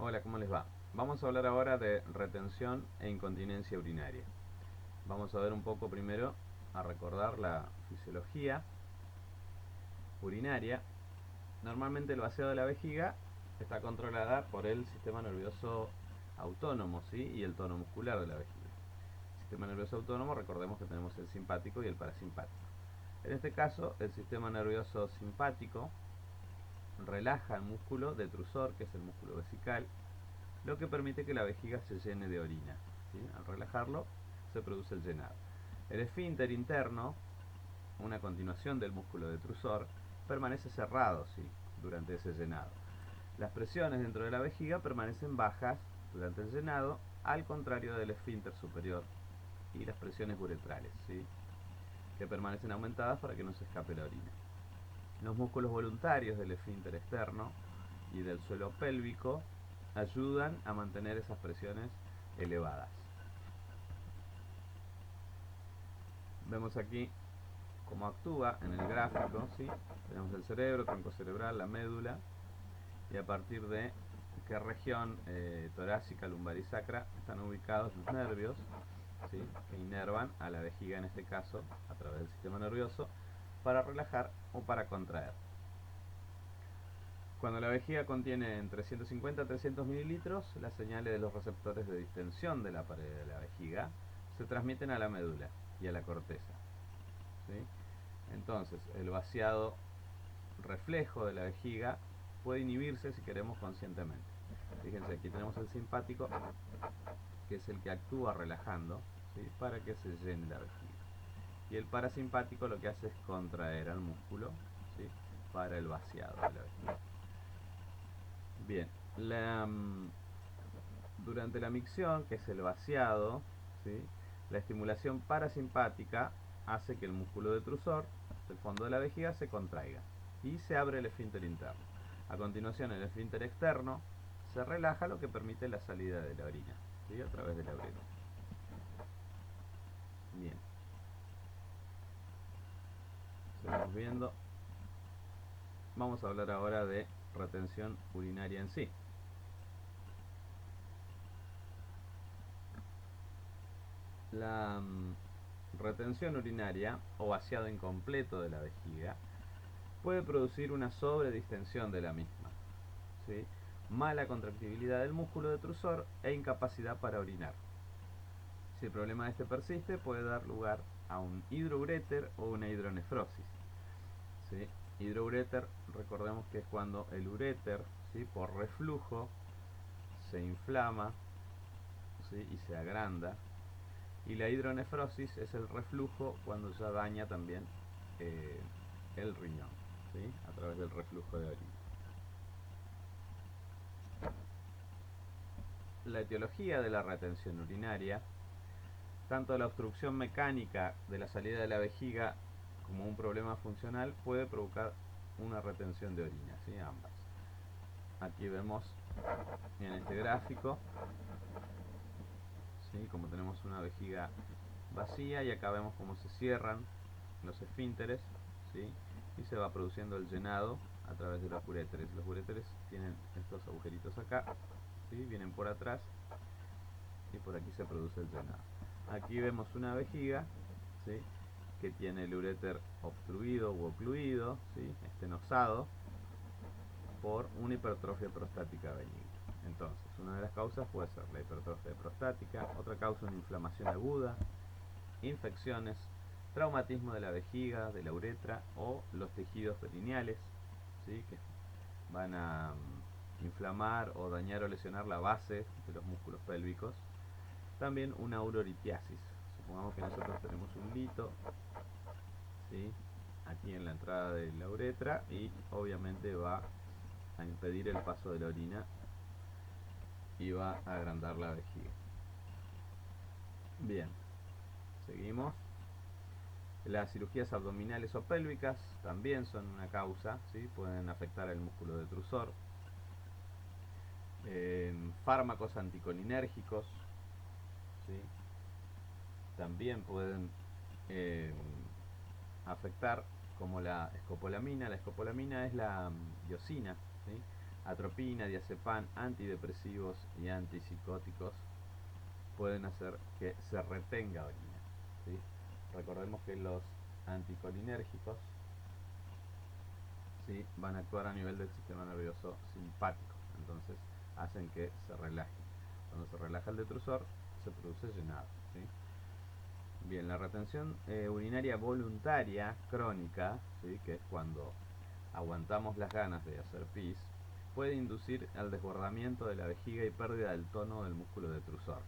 Hola, ¿cómo les va? Vamos a hablar ahora de retención e incontinencia urinaria. Vamos a ver un poco primero a recordar la fisiología urinaria. Normalmente el vaciado de la vejiga está controlada por el sistema nervioso autónomo, ¿sí? Y el tono muscular de la vejiga. El sistema nervioso autónomo, recordemos que tenemos el simpático y el parasimpático. En este caso, el sistema nervioso simpático relaja el músculo detrusor, que es el músculo vesical, lo que permite que la vejiga se llene de orina, ¿sí? Al relajarlo se produce el llenado. El esfínter interno, una continuación del músculo detrusor, permanece cerrado, ¿sí? Durante ese llenado. Las presiones dentro de la vejiga permanecen bajas durante el llenado, al contrario del esfínter superior y las presiones uretrales, ¿sí? Que permanecen aumentadas para que no se escape la orina. Los músculos voluntarios del esfínter externo y del suelo pélvico ayudan a mantener esas presiones elevadas. Vemos aquí cómo actúa en el gráfico, ¿sí? Tenemos el cerebro, tronco cerebral, la médula, y a partir de qué región torácica, lumbar y sacra están ubicados los nervios, ¿sí? Que inervan a la vejiga, en este caso a través del sistema nervioso, para relajar o para contraer. Cuando la vejiga contiene entre 150 a 300 mililitros, las señales de los receptores de distensión de la pared de la vejiga se transmiten a la médula y a la corteza, ¿sí? Entonces, el vaciado reflejo de la vejiga puede inhibirse si queremos conscientemente. Fíjense, aquí tenemos el simpático, que es el que actúa relajando, ¿sí? Para que se llene la vejiga. Y el parasimpático lo que hace es contraer al músculo, ¿sí? Para el vaciado de la vejiga. Bien, durante la micción, que es el vaciado, ¿sí? La estimulación parasimpática hace que el músculo detrusor del fondo de la vejiga se contraiga y se abre el esfínter interno. A continuación, el esfínter externo se relaja, lo que permite la salida de la orina, ¿sí? A través de la uretra. Bien, seguimos viendo. Vamos a hablar ahora de retención urinaria en sí. La retención urinaria o vaciado incompleto de la vejiga puede producir una sobredistensión de la misma, ¿sí? Mala contractibilidad del músculo detrusor e incapacidad para orinar. Si el problema este persiste, puede dar lugar a un hidrouréter o una hidronefrosis, ¿sí? Hidrouréter, recordemos que es cuando el uréter, ¿sí? Por reflujo se inflama, ¿sí? Y se agranda. Y la hidronefrosis es el reflujo cuando ya daña también eh, el riñón, ¿sí? A través del reflujo de orina. La etiología de la retención urinaria, tanto la obstrucción mecánica de la salida de la vejiga como un problema funcional, puede provocar una retención de orina, ¿sí? Ambas. Aquí vemos en este gráfico, ¿sí? Como tenemos una vejiga vacía, y acá vemos cómo se cierran los esfínteres, ¿sí? Y se va produciendo el llenado a través de los uréteres. Los uréteres tienen estos agujeritos acá, ¿sí? Vienen por atrás y por aquí se produce el llenado. Aquí vemos una vejiga, ¿sí? Que tiene el uréter obstruido u ocluido, ¿sí? Estenosado por una hipertrofia prostática benigna. Entonces, una de las causas puede ser la hipertrofia prostática, otra causa una inflamación aguda, infecciones, traumatismo de la vejiga, de la uretra o los tejidos perineales, ¿sí? Que van a inflamar o dañar o lesionar la base de los músculos pélvicos. También una uroritiasis. Supongamos que nosotros tenemos un lito, ¿sí? Aquí en la entrada de la uretra, y obviamente va a impedir el paso de la orina y va a agrandar la vejiga. Bien, seguimos. Las cirugías abdominales o pélvicas también son una causa, ¿sí? Pueden afectar el músculo detrusor. Fármacos anticolinérgicos, ¿sí? También pueden eh, afectar, como la escopolamina. La escopolamina es la diosina, ¿sí? Atropina, diazepam, antidepresivos y antipsicóticos pueden hacer que se retenga orina, ¿sí? Recordemos que los anticolinérgicos, ¿sí?, van a actuar a nivel del sistema nervioso simpático, entonces hacen que se relaje. Cuando se relaja el detrusor, se produce llenado, ¿sí? Bien, la retención urinaria voluntaria crónica, ¿sí?, que es cuando aguantamos las ganas de hacer pis, puede inducir al desbordamiento de la vejiga y pérdida del tono del músculo detrusor,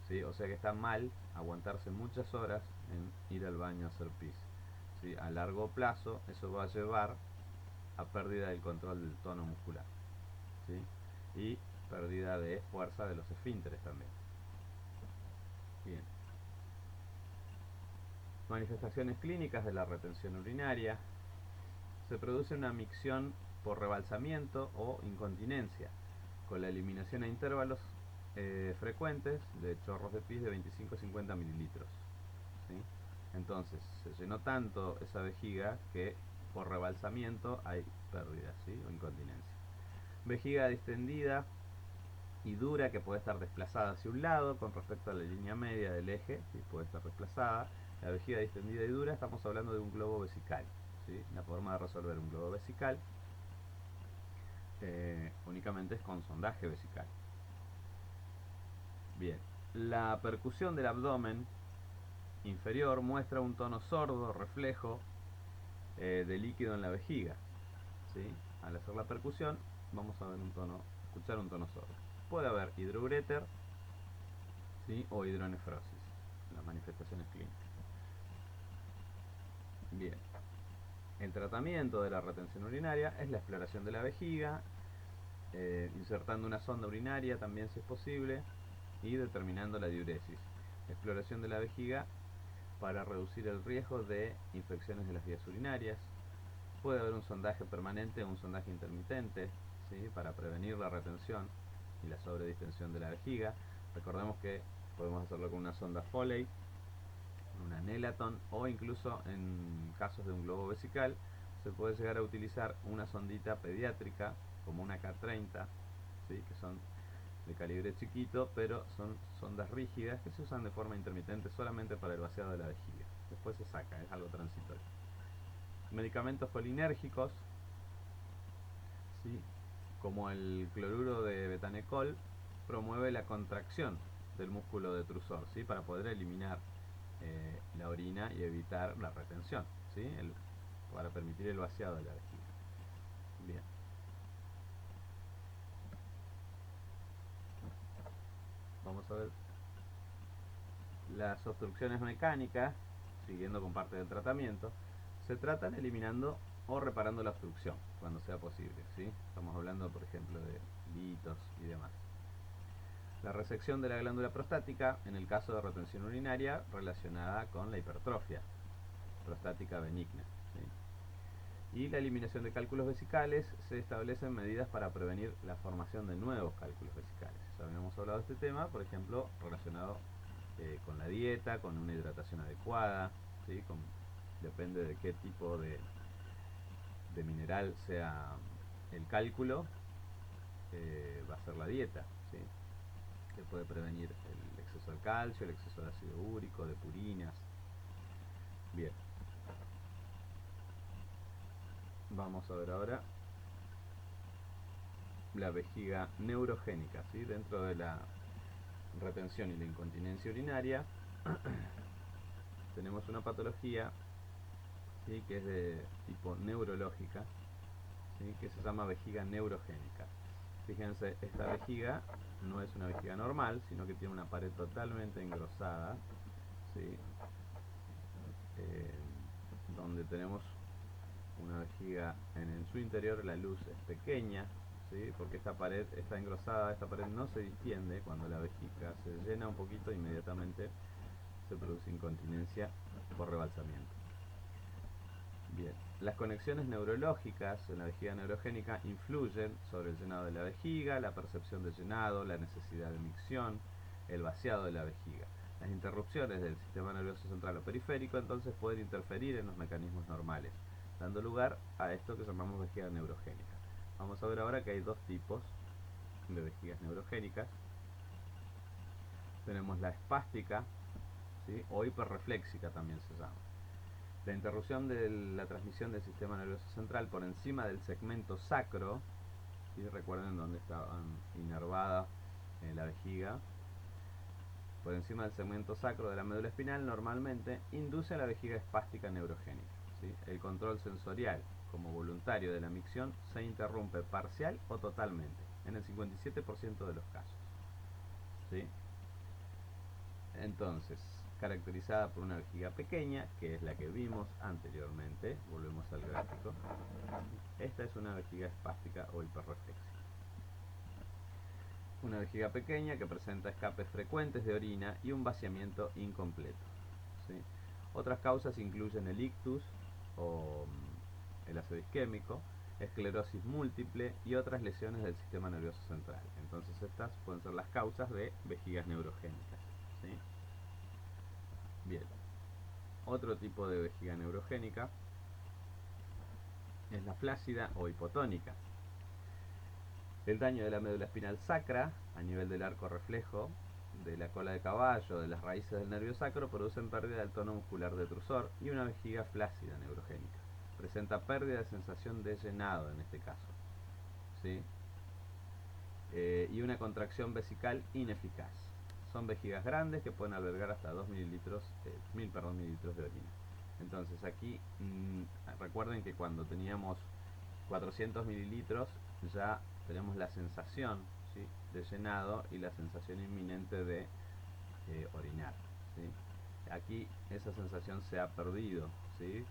¿sí? O sea que está mal aguantarse muchas horas en ir al baño a hacer pis, ¿sí? A largo plazo eso va a llevar a pérdida del control del tono muscular, ¿sí? Y pérdida de fuerza de los esfínteres también. Bien. Manifestaciones clínicas de la retención urinaria. Se produce una micción por rebalsamiento o incontinencia, con la eliminación a intervalos frecuentes de chorros de pis de 25 a 50 mililitros, ¿sí? Entonces, se llenó tanto esa vejiga que por rebalsamiento hay pérdida, ¿sí?, o incontinencia. Vejiga distendida y dura que puede estar desplazada hacia un lado con respecto a la línea media del eje, ¿sí?, puede estar desplazada. La vejiga distendida y dura, estamos hablando de un globo vesical, ¿sí? La forma de resolver un globo vesical únicamente es con sondaje vesical. Bien, la percusión del abdomen inferior muestra un tono sordo, reflejo de líquido en la vejiga, ¿sí? Al hacer la percusión vamos a ver escuchar un tono sordo. Puede haber hidrouréter, ¿sí?, o hidronefrosis en las manifestaciones clínicas. Bien, el tratamiento de la retención urinaria es la exploración de la vejiga, insertando una sonda urinaria también si es posible, y determinando la diuresis. Exploración de la vejiga para reducir el riesgo de infecciones de las vías urinarias. Puede haber un sondaje permanente o un sondaje intermitente, ¿sí?, para prevenir la retención y la sobredistensión de la vejiga. Recordemos que podemos hacerlo con una sonda Foley, una Nelaton, o incluso en casos de un globo vesical se puede llegar a utilizar una sondita pediátrica como una K30, ¿sí?, que son de calibre chiquito, pero son sondas rígidas que se usan de forma intermitente solamente para el vaciado de la vejiga. Después se saca, es algo transitorio. Medicamentos colinérgicos, ¿sí?, como el cloruro de betanecol, promueve la contracción del músculo detrusor, ¿sí?, para poder eliminar la orina y evitar la retención, ¿sí?, para permitir el vaciado de la vejiga. Bien. Vamos a ver las obstrucciones mecánicas, siguiendo con parte del tratamiento. Se tratan eliminando o reparando la obstrucción cuando sea posible, ¿sí? Estamos hablando, por ejemplo, de litos y demás. La resección de la glándula prostática en el caso de retención urinaria relacionada con la hipertrofia prostática benigna, ¿sí? Y la eliminación de cálculos vesicales. Se establecen medidas para prevenir la formación de nuevos cálculos vesicales. Ya habíamos hablado de este tema, por ejemplo, relacionado con la dieta, con una hidratación adecuada, ¿sí?, depende de qué tipo de mineral sea el cálculo, va a ser la dieta, ¿sí?, que puede prevenir el exceso de calcio, el exceso de ácido úrico, de purinas. Bien, vamos a ver ahora la vejiga neurogénica, ¿sí? Dentro de la retención y la incontinencia urinaria tenemos una patología, ¿sí?, que es de tipo neurológica, ¿sí?, que se llama vejiga neurogénica. Fíjense, esta vejiga no es una vejiga normal, sino que tiene una pared totalmente engrosada, ¿sí?, donde tenemos una vejiga en su interior. La luz es pequeña, ¿sí?, porque esta pared está engrosada, esta pared no se distiende. Cuando la vejiga se llena un poquito, inmediatamente se produce incontinencia por rebalsamiento. Bien, las conexiones neurológicas en la vejiga neurogénica influyen sobre el llenado de la vejiga, la percepción de llenado, la necesidad de micción, el vaciado de la vejiga. Las interrupciones del sistema nervioso central o periférico entonces pueden interferir en los mecanismos normales, dando lugar a esto que llamamos vejiga neurogénica. Vamos a ver ahora que hay dos tipos de vejigas neurogénicas. Tenemos la espástica, ¿sí? O hiperrefléxica también se llama. La interrupción de la transmisión del sistema nervioso central por encima del segmento sacro, ¿sí? Recuerden dónde estaban inervada la vejiga. Por encima del segmento sacro de la médula espinal normalmente induce a la vejiga espástica neurogénica, ¿sí? El control sensorial como voluntario de la micción se interrumpe parcial o totalmente en el 57% de los casos, ¿sí? Entonces, caracterizada por una vejiga pequeña, que es la que vimos anteriormente, volvemos al gráfico. Esta es una vejiga espástica o hiperreflexiva. Una vejiga pequeña que presenta escapes frecuentes de orina y un vaciamiento incompleto, ¿sí? Otras causas incluyen el ictus o el ácido isquémico, esclerosis múltiple y otras lesiones del sistema nervioso central. Entonces estas pueden ser las causas de vejigas neurogénicas, ¿sí? Bien, otro tipo de vejiga neurogénica es la flácida o hipotónica. El daño de la médula espinal sacra, a nivel del arco reflejo, de la cola de caballo, de las raíces del nervio sacro, producen pérdida del tono muscular detrusor y una vejiga flácida neurogénica. Presenta pérdida de sensación de llenado en este caso, ¿sí? Y una contracción vesical ineficaz. Son vejigas grandes que pueden albergar hasta 2 mililitros, 1000 mililitros de orina. Entonces aquí recuerden que cuando teníamos 400 mililitros ya tenemos la sensación, ¿sí?, de llenado y la sensación inminente de orinar, ¿sí? Aquí esa sensación se ha perdido, ¿sí?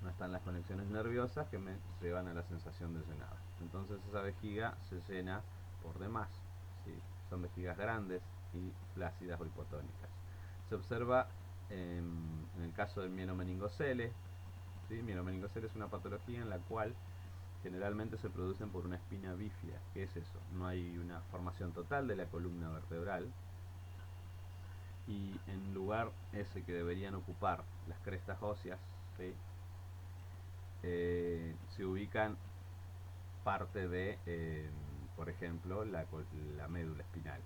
No están las conexiones nerviosas que me llevan a la sensación de llenado. Entonces esa vejiga se llena por demás, ¿sí? Son vejigas grandes y flácidas o hipotónicas. Se observa en el caso del mienomeningocele, ¿sí? Mienomeningocele es una patología en la cual generalmente se producen por una espina bífida. ¿Qué es eso? No hay una formación total de la columna vertebral y en lugar ese que deberían ocupar las crestas óseas, ¿sí?, se ubican parte de, por ejemplo, la médula espinal,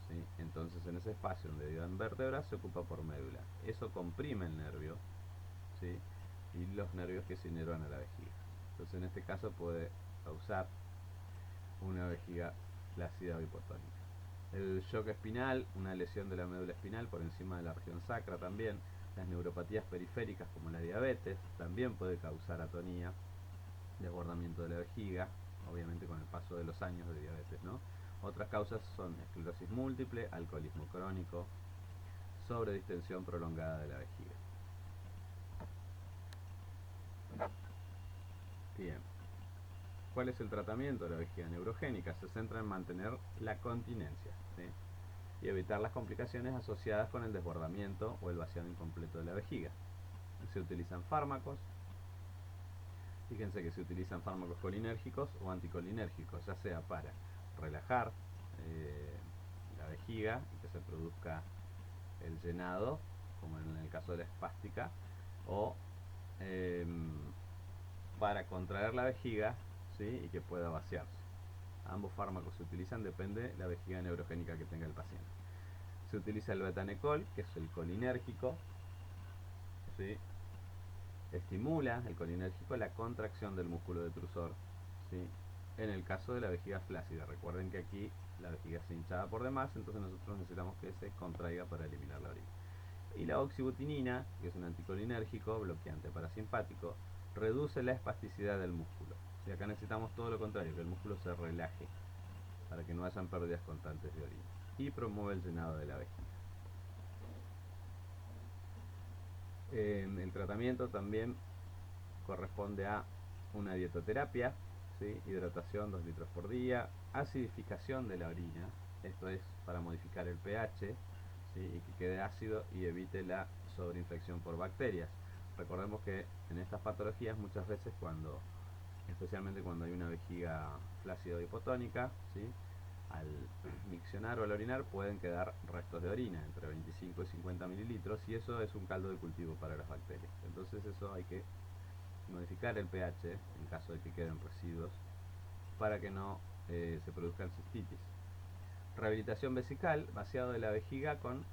¿sí? Entonces en ese espacio donde iban vértebras se ocupa por médula. Eso comprime el nervio, ¿sí?, y los nervios que se inervan a la vejiga. Entonces en este caso puede causar una vejiga flácida o hipotónica. El shock espinal, una lesión de la médula espinal por encima de la región sacra también. Las neuropatías periféricas como la diabetes también puede causar atonía, desbordamiento de la vejiga, obviamente con el paso de los años de diabetes, ¿no? Otras causas son esclerosis múltiple, alcoholismo crónico, sobredistensión prolongada de la vejiga. Bien. ¿Cuál es el tratamiento de la vejiga neurogénica? Se centra en mantener la continencia, ¿sí?, y evitar las complicaciones asociadas con el desbordamiento o el vaciado incompleto de la vejiga. Se utilizan fármacos. Fíjense que se utilizan fármacos colinérgicos o anticolinérgicos, ya sea para relajar la vejiga y que se produzca el llenado, como en el caso de la espástica, o para contraer la vejiga, ¿sí?, y que pueda vaciarse. Ambos fármacos se utilizan, depende de la vejiga neurogénica que tenga el paciente. Se utiliza el betanecol, que es el colinérgico, ¿sí? Estimula el colinérgico la contracción del músculo detrusor, ¿sí?, en el caso de la vejiga flácida. Recuerden que aquí la vejiga se hinchada por demás, entonces nosotros necesitamos que se contraiga para eliminar la orina. Y la oxibutinina, que es un anticolinérgico, bloqueante parasimpático, reduce la espasticidad del músculo. Si acá necesitamos todo lo contrario, que el músculo se relaje para que no hayan pérdidas constantes de orina, y promueve el llenado de la vejiga. El tratamiento también corresponde a una dietoterapia, ¿sí?, hidratación 2 litros por día, acidificación de la orina, esto es para modificar el pH, ¿sí?, y que quede ácido y evite la sobreinfección por bacterias. Recordemos que en estas patologías muchas veces especialmente cuando hay una vejiga flácida o hipotónica, ¿sí?, al miccionar o al orinar pueden quedar restos de orina, entre 25 y 50 mililitros, y eso es un caldo de cultivo para las bacterias. Entonces eso hay que modificar el pH en caso de que queden residuos para que no se produzcan cistitis. Rehabilitación vesical, vaciado de la vejiga con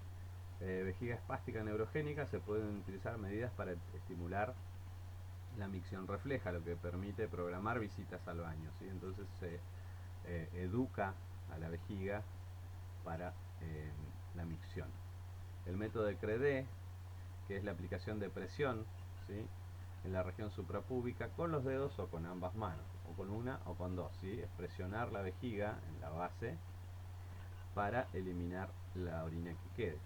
vejiga espástica neurogénica. Se pueden utilizar medidas para estimular la micción refleja, lo que permite programar visitas al baño, ¿sí? Entonces se educa a la vejiga para la micción. El método de Credé, que es la aplicación de presión, ¿sí?, en la región suprapúbica con los dedos o con ambas manos, o con una o con dos, ¿sí? Es presionar la vejiga en la base para eliminar la orina que quede.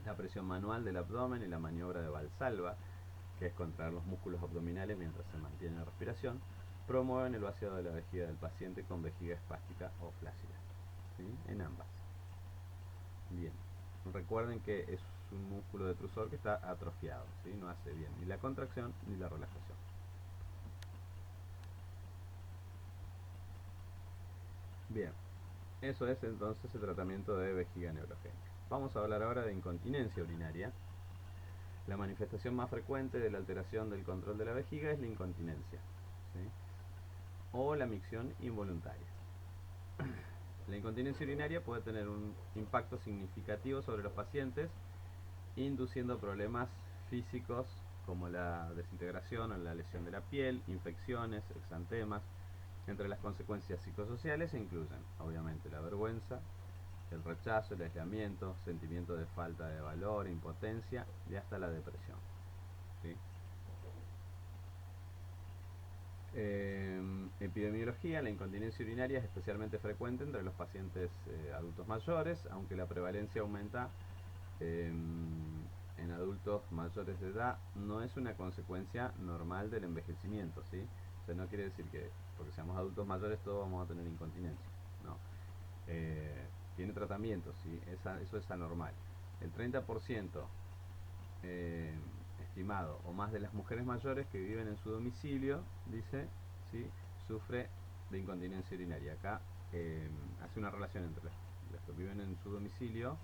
La presión manual del abdomen y la maniobra de Valsalva, que es contraer los músculos abdominales mientras se mantiene la respiración, promueven el vaciado de la vejiga del paciente con vejiga espástica o flácida, ¿sí?, en ambas. Bien, recuerden que es un músculo detrusor que está atrofiado, ¿sí? No hace bien ni la contracción ni la relajación. Bien, eso es entonces el tratamiento de vejiga neurogénica. Vamos a hablar ahora de incontinencia urinaria. La manifestación más frecuente de la alteración del control de la vejiga es la incontinencia, ¿sí?, o la micción involuntaria. La incontinencia urinaria puede tener un impacto significativo sobre los pacientes, induciendo problemas físicos como la desintegración o la lesión de la piel, infecciones, exantemas. Entre las consecuencias psicosociales se incluyen, obviamente, la vergüenza, el rechazo, el aislamiento, sentimiento de falta de valor, impotencia y hasta la depresión, ¿sí? Epidemiología. La incontinencia urinaria es especialmente frecuente entre los pacientes adultos mayores, aunque la prevalencia aumenta en adultos mayores de edad. No es una consecuencia normal del envejecimiento, ¿sí? O sea, no quiere decir que porque seamos adultos mayores todos vamos a tener incontinencia, no. Tiene tratamiento, ¿sí? Eso es anormal. El 30% estimado o más de las mujeres mayores que viven en su domicilio, dice, ¿sí?, sufre de incontinencia urinaria. Acá hace una relación entre las que viven en su domicilio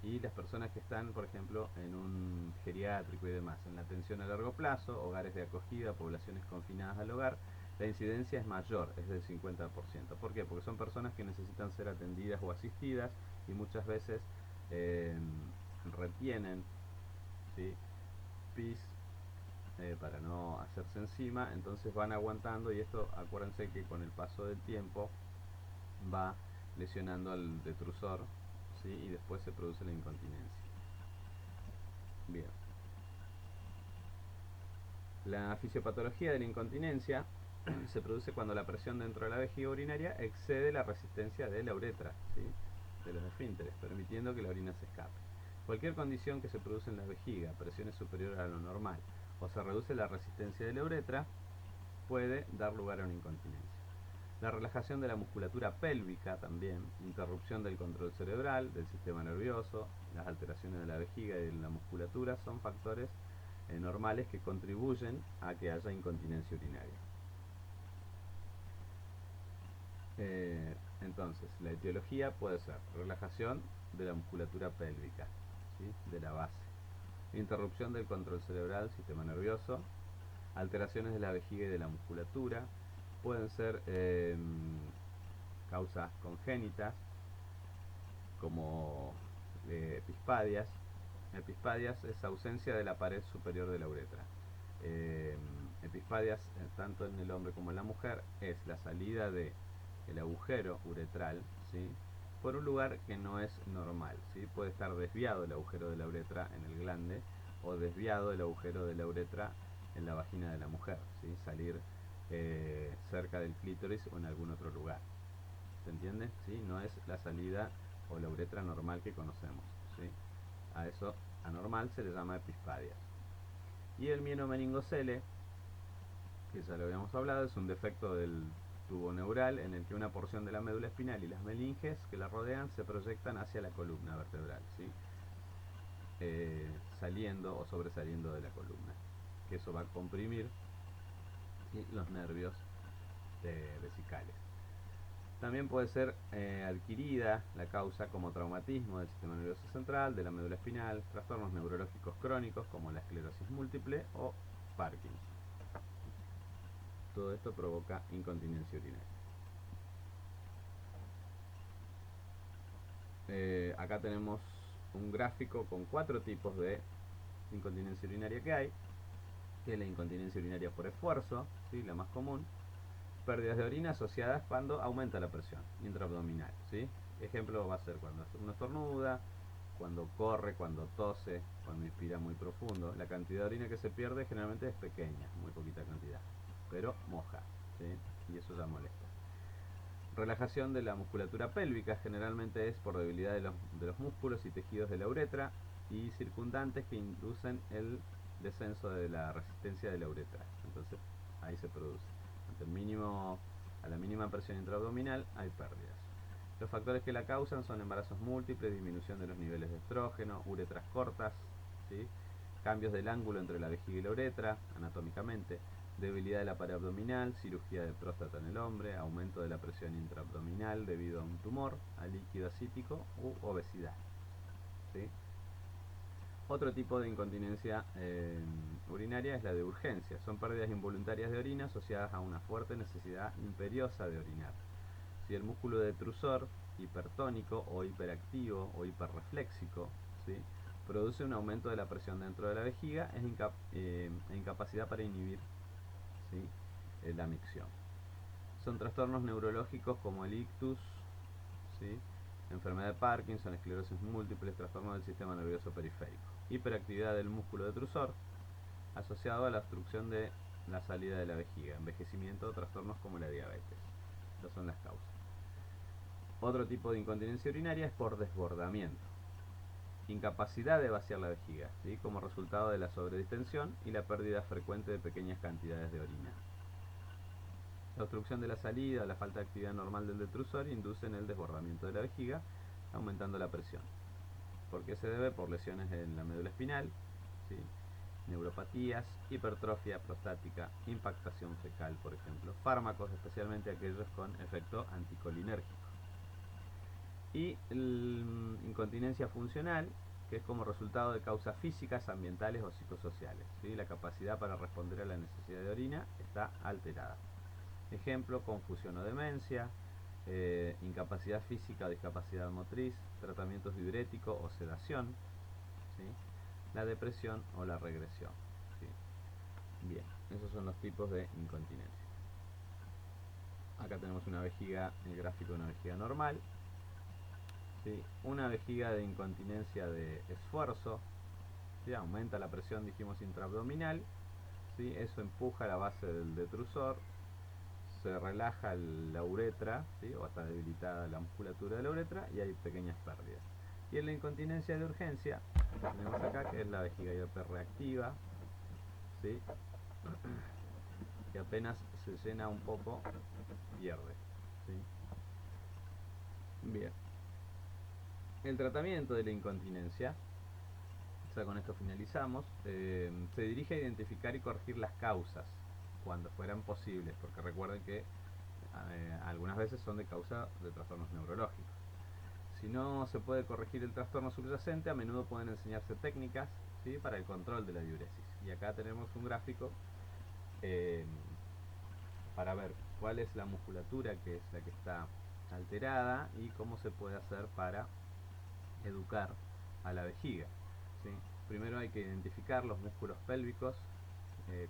y las personas que están, por ejemplo, en un geriátrico y demás. En la atención a largo plazo, hogares de acogida, poblaciones confinadas al hogar, la incidencia es mayor, es del 50%. ¿Por qué? Porque son personas que necesitan ser atendidas o asistidas y muchas veces retienen, ¿sí?, pis para no hacerse encima, entonces van aguantando, y esto, acuérdense que con el paso del tiempo va lesionando al detrusor, ¿sí?, y después se produce la incontinencia. Bien. La fisiopatología de la incontinencia se produce cuando la presión dentro de la vejiga urinaria excede la resistencia de la uretra, ¿sí?, de los esfínteres, permitiendo que la orina se escape. Cualquier condición que se produce en la vejiga, presión es superior a lo normal, o se reduce la resistencia de la uretra, puede dar lugar a una incontinencia. La relajación de la musculatura pélvica también, interrupción del control cerebral, del sistema nervioso, las alteraciones de la vejiga y de la musculatura son factores normales que contribuyen a que haya incontinencia urinaria. Entonces, la etiología puede ser relajación de la musculatura pélvica, ¿sí?, de la base, interrupción del control cerebral, sistema nervioso, alteraciones de la vejiga y de la musculatura. Pueden ser causas congénitas como epispadias. Epispadias es ausencia de la pared superior de la uretra. Epispadias, tanto en el hombre como en la mujer, es la salida de el agujero uretral, ¿sí?, por un lugar que no es normal, ¿sí? Puede estar desviado el agujero de la uretra en el glande o desviado el agujero de la uretra en la vagina de la mujer, ¿sí?, salir cerca del clítoris o en algún otro lugar. ¿Se entiende? ¿Sí? No es la salida o la uretra normal que conocemos, ¿sí? A eso anormal se le llama epispadias. Y el mienomeningocele, que ya lo habíamos hablado, es un defecto del tubo neural en el que una porción de la médula espinal y las meninges que la rodean se proyectan hacia la columna vertebral, ¿sí?, saliendo o sobresaliendo de la columna, que eso va a comprimir, ¿sí?, los nervios vesicales. También puede ser adquirida la causa como traumatismo del sistema nervioso central, de la médula espinal, trastornos neurológicos crónicos como la esclerosis múltiple o Parkinson. todo esto provoca incontinencia urinaria. Acá tenemos un gráfico con 4 tipos de incontinencia urinaria que hay, que es la incontinencia urinaria por esfuerzo, ¿sí? La más común. Pérdidas de orina asociadas cuando aumenta la presión intraabdominal, ¿sí? Ejemplo va a ser cuando uno estornuda, cuando corre, cuando tose, cuando inspira muy profundo. La cantidad de orina que se pierde generalmente es pequeña, muy poquita cantidad, pero moja, ¿sí? Y eso ya molesta. Relajación de la musculatura pélvica generalmente es por debilidad de los músculos y tejidos de la uretra y circundantes que inducen el descenso de la resistencia de la uretra. Entonces ahí se produce. A la mínima presión intraabdominal hay pérdidas. Los factores que la causan son embarazos múltiples, disminución de los niveles de estrógeno, uretras cortas, ¿sí? Cambios del ángulo entre la vejiga y la uretra, anatómicamente, debilidad de la pared abdominal, cirugía de próstata en el hombre, aumento de la presión intraabdominal debido a un tumor, a líquido acítico u obesidad, ¿sí? Otro tipo de incontinencia urinaria es la de urgencia. Son pérdidas involuntarias de orina asociadas a una fuerte necesidad imperiosa de orinar. Si el músculo detrusor, hipertónico o hiperactivo o hiperrefléxico, ¿sí? produce un aumento de la presión dentro de la vejiga e incapacidad para inhibir, ¿sí? La micción. Son trastornos neurológicos como el ictus, ¿sí? Enfermedad de Parkinson, esclerosis múltiple, trastorno del sistema nervioso periférico. Hiperactividad del músculo detrusor asociado a la obstrucción de la salida de la vejiga, envejecimiento o trastornos como la diabetes. Estas son las causas. Otro tipo de incontinencia urinaria es por desbordamiento. Incapacidad de vaciar la vejiga, ¿sí? Como resultado de la sobredistensión y la pérdida frecuente de pequeñas cantidades de orina. La obstrucción de la salida o la falta de actividad normal del detrusor inducen el desbordamiento de la vejiga, aumentando la presión. ¿Por qué se debe? Por lesiones en la médula espinal, ¿sí? Neuropatías, hipertrofia prostática, impactación fecal, por ejemplo, fármacos, especialmente aquellos con efecto anticolinérgico. Y incontinencia funcional, que es como resultado de causas físicas, ambientales o psicosociales, ¿sí? La capacidad para responder a la necesidad de orina está alterada. Ejemplo, confusión o demencia, incapacidad física o discapacidad motriz, tratamientos diuréticos o sedación, ¿sí? La depresión o la regresión, ¿sí? Bien, esos son los tipos de incontinencia. Acá tenemos una vejiga, el gráfico de una vejiga normal, ¿sí? Una vejiga de incontinencia de esfuerzo, ¿sí? Aumenta la presión, dijimos, intraabdominal, ¿sí? Eso empuja la base del detrusor, se relaja la uretra, ¿sí? O está debilitada la musculatura de la uretra y hay pequeñas pérdidas. Y en la incontinencia de urgencia, tenemos acá que es la vejiga hiperreactiva, ¿sí? Que apenas se llena un poco, pierde, ¿sí? Bien. El tratamiento de la incontinencia, ya con esto finalizamos, se dirige a identificar y corregir las causas cuando fueran posibles, porque recuerden que algunas veces son de causa de trastornos neurológicos. Si no se puede corregir el trastorno subyacente, a menudo pueden enseñarse técnicas, ¿sí? Para el control de la diuresis. Y acá tenemos un gráfico para ver cuál es la musculatura que es la que está alterada y cómo se puede hacer para educar a la vejiga, ¿sí? Primero hay que identificar los músculos pélvicos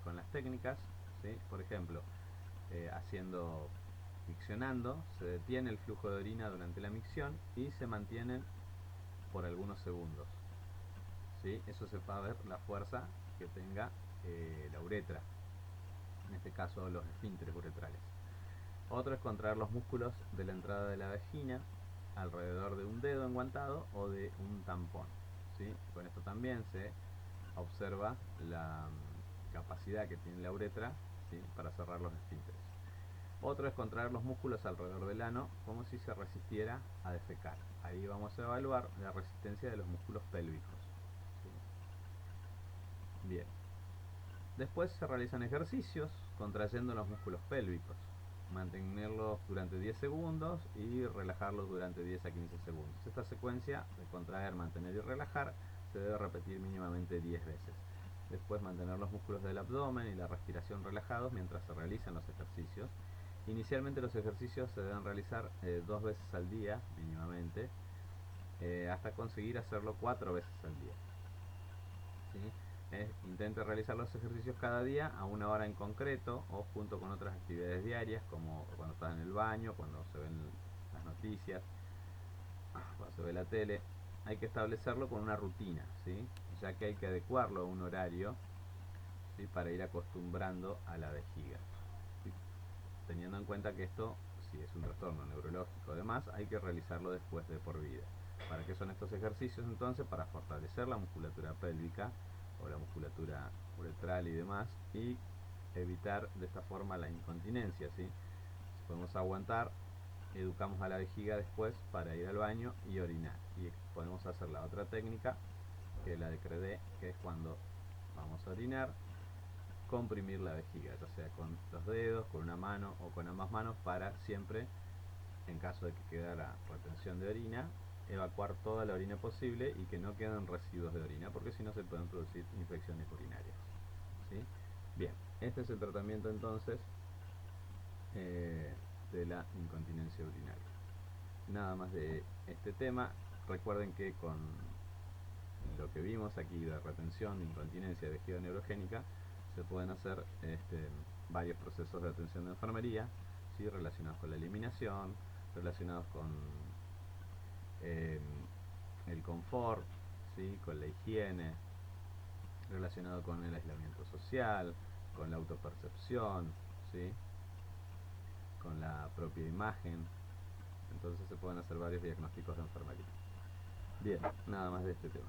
con las técnicas, ¿sí? Por ejemplo, miccionando, se detiene el flujo de orina durante la micción y se mantienen por algunos segundos, ¿sí? Eso se va a ver la fuerza que tenga la uretra, en este caso los esfínteres uretrales. Otro es contraer los músculos de la entrada de la vagina alrededor de un dedo enguantado o de un tampón, ¿sí? Con esto también se observa la capacidad que tiene la uretra, ¿sí? Para cerrar los esfínteres. Otro es contraer los músculos alrededor del ano como si se resistiera a defecar. Ahí vamos a evaluar la resistencia de los músculos pélvicos, ¿sí? Bien. Después se realizan ejercicios contrayendo los músculos pélvicos. Mantenerlos durante 10 segundos y relajarlos durante 10 a 15 segundos. Esta secuencia de contraer, mantener y relajar se debe repetir mínimamente 10 veces. Después mantener los músculos del abdomen y la respiración relajados mientras se realizan los ejercicios. Inicialmente los ejercicios se deben realizar 2 veces al día mínimamente, hasta conseguir hacerlo 4 veces al día. ¿Sí? Intente realizar los ejercicios cada día a una hora en concreto o junto con otras actividades diarias, como cuando estás en el baño, cuando se ven las noticias, cuando se ve la tele. Hay que establecerlo con una rutina, ¿sí? Ya que hay que adecuarlo a un horario, ¿sí? Para ir acostumbrando a la vejiga, ¿sí? Teniendo en cuenta que esto, si es un trastorno neurológico además, hay que realizarlo después de por vida. ¿Para qué son estos ejercicios entonces? Para fortalecer la musculatura pélvica o la musculatura uretral y demás, y evitar de esta forma la incontinencia, ¿sí? Si podemos aguantar, educamos a la vejiga después para ir al baño y orinar. Y podemos hacer la otra técnica, que es la de Credé, que es cuando vamos a orinar, comprimir la vejiga, ya sea con los dedos, con una mano o con ambas manos, para siempre, en caso de que quedara retención de orina, evacuar toda la orina posible y que no queden residuos de orina, porque si no se pueden producir infecciones urinarias, ¿sí? Bien, este es el tratamiento entonces de la incontinencia urinaria. Nada más de este tema. Recuerden que con lo que vimos aquí de retención, de incontinencia, de vejiga neurogénica, se pueden hacer varios procesos de atención de enfermería, ¿sí? Relacionados con la eliminación, relacionados con el confort, ¿sí? Con la higiene, relacionado con el aislamiento social, con la autopercepción, ¿sí? Con la propia imagen. Entonces se pueden hacer varios diagnósticos de enfermería. Bien, nada más de este tema.